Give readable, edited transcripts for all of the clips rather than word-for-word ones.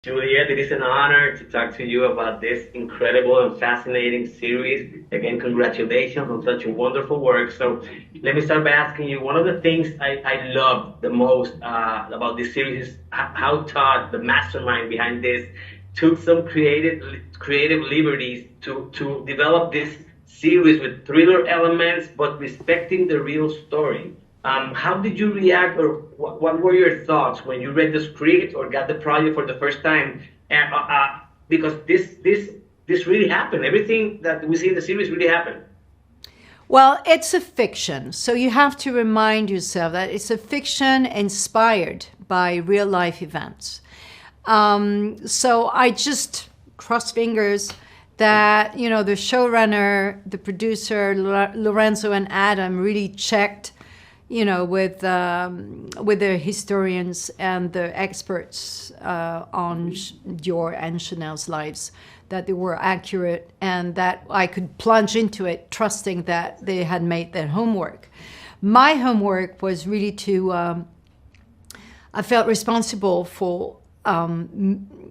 Juliette, it is an honor to talk to you about this incredible and fascinating series. Again, congratulations on such a wonderful work. So, let me start by asking you one of the things I love the most about this series is how Todd, the mastermind behind this, took some creative liberties to develop this series with thriller elements, but respecting the real story. How did you react, or what were your thoughts when you read the script or got the project for the first time? And because this really happened. Everything that we see in the series really happened. Well, it's a fiction, so you have to remind yourself that it's a fiction inspired by real life events. So I just cross fingers that the showrunner, the producer, Lorenzo and Adam really checked, with the historians and the experts on Dior and Chanel's lives, that they were accurate and that I could plunge into it, trusting that they had made their homework. My homework was really I felt responsible for,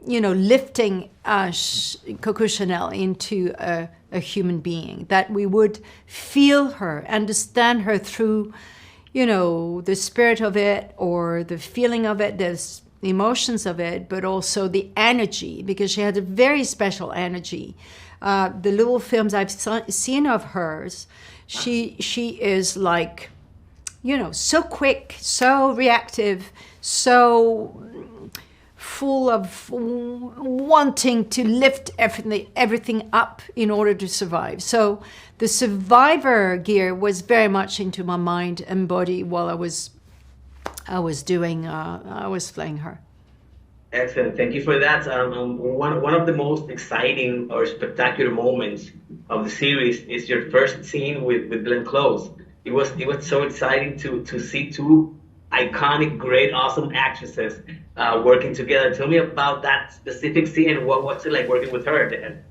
lifting Coco Chanel into a human being, that we would feel her, understand her through, the spirit of it or the feeling of it, the emotions of it, but also the energy, because she had a very special energy. The little films I've seen of hers, she is like, so quick, so reactive, so full of wanting to lift everything up in order to survive. So the survivor gear was very much into my mind and body while I was playing her. Excellent. Thank you for that. One of the most exciting or spectacular moments of the series is your first scene with Glenn Close. It was so exciting to see two iconic, great, awesome actresses working together. Tell me about that specific scene and what's it like working with her then?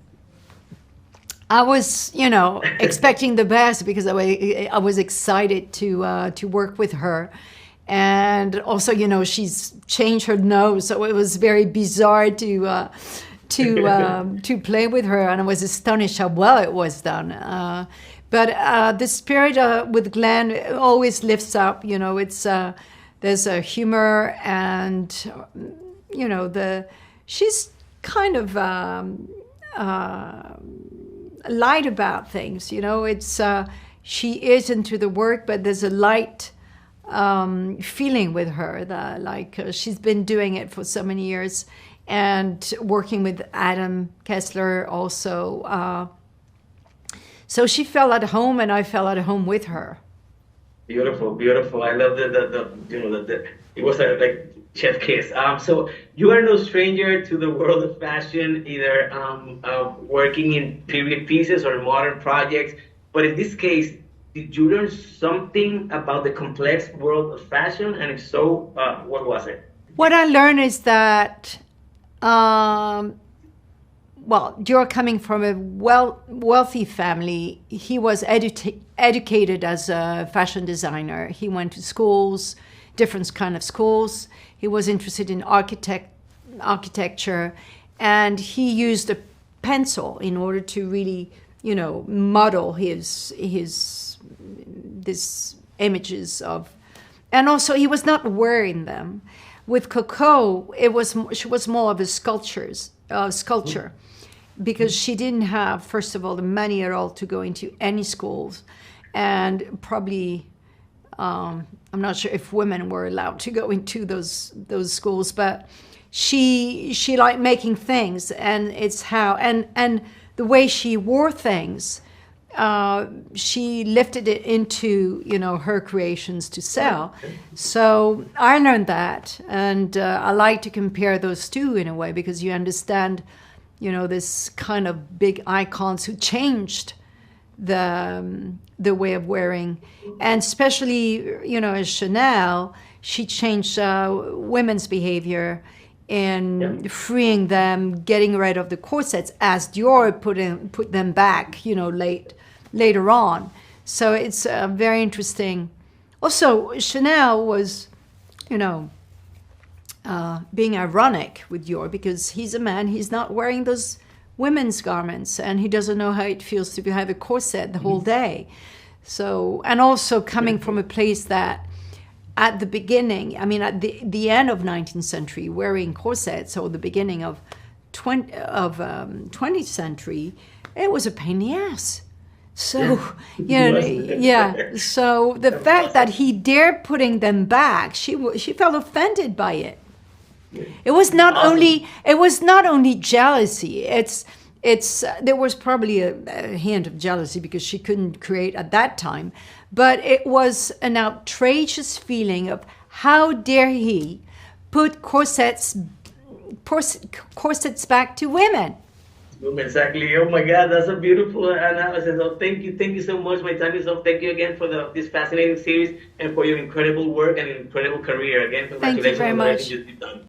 I was, expecting the best because I was excited to work with her. And also, she's changed her nose, so it was very bizarre to play with her, and I was astonished how well it was done. But the spirit with Glenn always lifts up. It's there's a humor, and she's kind of light about things. It's she is into the work, but there's a light feeling with her that she's been doing it for so many years, and working with Adam Kessler also. So she felt at home, and I felt at home with her. Beautiful, beautiful. I love the it was a like chef kiss. So you are no stranger to the world of fashion, either working in period pieces or modern projects. But in this case, did you learn something about the complex world of fashion? And if so, what was it? What I learned is that, you're coming from a wealthy family. He was educated as a fashion designer. He went to schools, different kind of schools. He was interested in architecture, and he used a pencil in order to really, model his these images of, and also he was not wearing them. With Coco, she was more of a sculpture, because she didn't have, first of all, the money at all to go into any schools, and probably I'm not sure if women were allowed to go into those schools, but she liked making things, and it's how and the way she wore things. She lifted it into her creations to sell. So I learned that, and I like to compare those two in a way, because you understand this kind of big icons who changed the way of wearing, and especially as Chanel, she changed women's behavior in freeing them, getting rid of the corsets, as Dior put them back later on. So it's very interesting. Also, Chanel was being ironic with Yor, because he's a man, he's not wearing those women's garments, and he doesn't know how it feels to have a corset the whole day. So, and also coming from a place that at the beginning, I mean, at the end of 19th century, wearing corsets, or the beginning of 20th century, it was a pain in the ass. So, yeah. So the fact that he dared putting them back, she felt offended by it. It was not only jealousy. There was probably a hint of jealousy because she couldn't create at that time, but it was an outrageous feeling of how dare he put corsets back to women. Exactly. Oh my God, that's a beautiful analysis. So thank you so much. My time is up. Thank you again for this fascinating series and for your incredible work and incredible career. Again, congratulations Thank you very on much. everything you've done.